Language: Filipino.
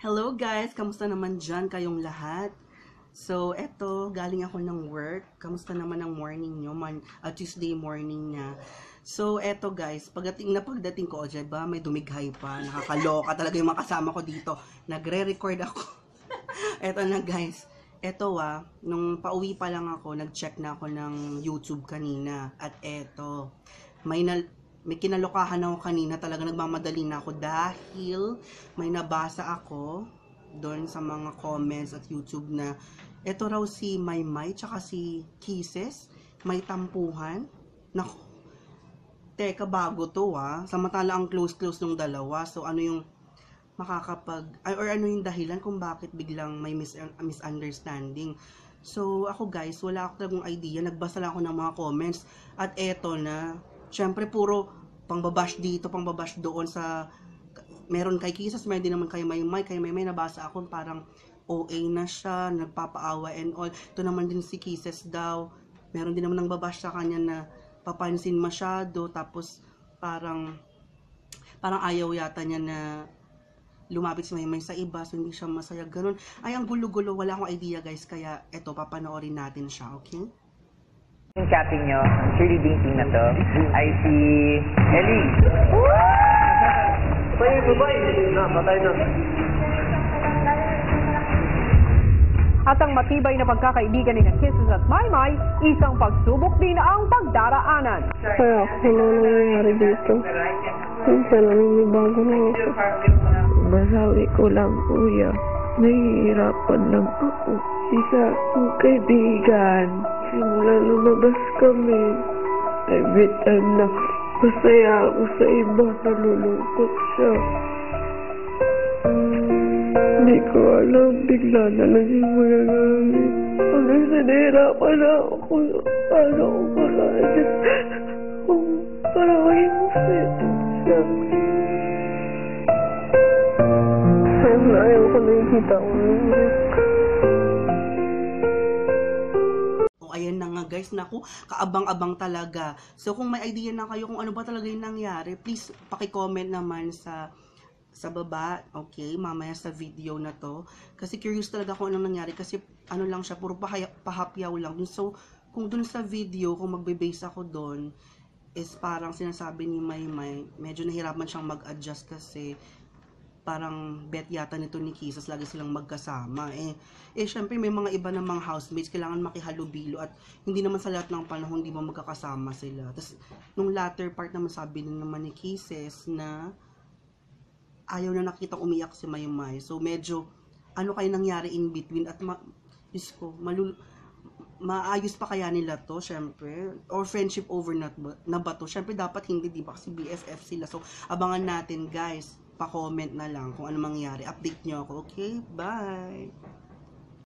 Hello guys! Kamusta naman dyan kayong lahat? So, eto, galing ako ng work. Kamusta naman ang morning nyo? Tuesday morning na. So, eto guys, pagdating ko, diba, may dumighay pa. Nakakaloka talaga yung mga kasama ko dito. Nagre-record ako. Eto na guys. Eto nung pauwi pa lang ako, nag-check na ako ng YouTube kanina. At eto, may kinalokahan ako kanina, talaga nagmamadali na ako dahil may nabasa ako doon sa mga comments at YouTube na eto raw si Maymay tsaka si Kisses may tampuhan. Naku, teka, bago to samantala ang close ng dalawa. So ano yung or ano yung dahilan kung bakit biglang may misunderstanding? So ako guys, wala ako talagang idea, nagbasa lang ako ng mga comments at eto na, syempre puro pangbabash dito, pangbabash doon sa meron kay Kisses, meron din naman kay Maymay, nabasa ako parang OA na siya, nagpapaawa and all. Ito naman din si Kisses daw, meron din naman nang babash sa kanya na papansin masyado, tapos parang ayaw yata niya na lumapit si Maymay sa iba, so hindi siya masaya, ganun. Ay, ang gulo-gulo, wala akong idea guys, kaya eto, papanoorin natin siya, okay? Yung chatting nyo, cheerleading team na to, ay si Ellie. Patay yung babae, patay na. At ang matibay na pagkakaibigan ni Kisses at Maymay, isang pagsubok din ang pagdaraanan. Kaya ano nangyayari dito? Minsan naninibago na ako. Masabi ko lang, kuya, nahihirapan lang ako. Isa akong kaibigan. Simula lumabas kami. Every time na masaya ako sa iba, nalulungkot siya. Hindi ko alam, bigla na lang yung mga gamit. Hanggang nanihirapan na ako. Paano ko makaadya? Para maging masaya siya. Ayaw ko nakikita ko. Ayan na nga guys, naku, kaabang-abang talaga. So kung may idea na kayo kung ano ba talaga yung nangyari, please paki-comment naman sa baba, okay, mamaya sa video na to. Kasi curious talaga kung ano nangyari, kasi ano lang siya, puro pahapyaw lang. So kung dun sa video, kung magbe-base ako dun, is parang sinasabi ni Maymay, medyo nahirapan siyang mag-adjust kasi parang bet yata nito ni Kisses, lagi silang magkasama. Syempre may mga iba namang housemates, kailangan makihalubilo at hindi naman sa lahat ng panahon di ba magkakasama sila. Tapos nung latter part naman sabi din naman ni Kisses na ayaw na nakitang umiyak si Maymay. So medyo ano kayo nangyari in between at maayos pa kaya nila to, syempre, or friendship over na ba to? Syempre dapat hindi, di ba, kasi BFF sila. So abangan natin guys, pa-comment na lang kung ano mangyari. Update nyo ako, okay? Bye!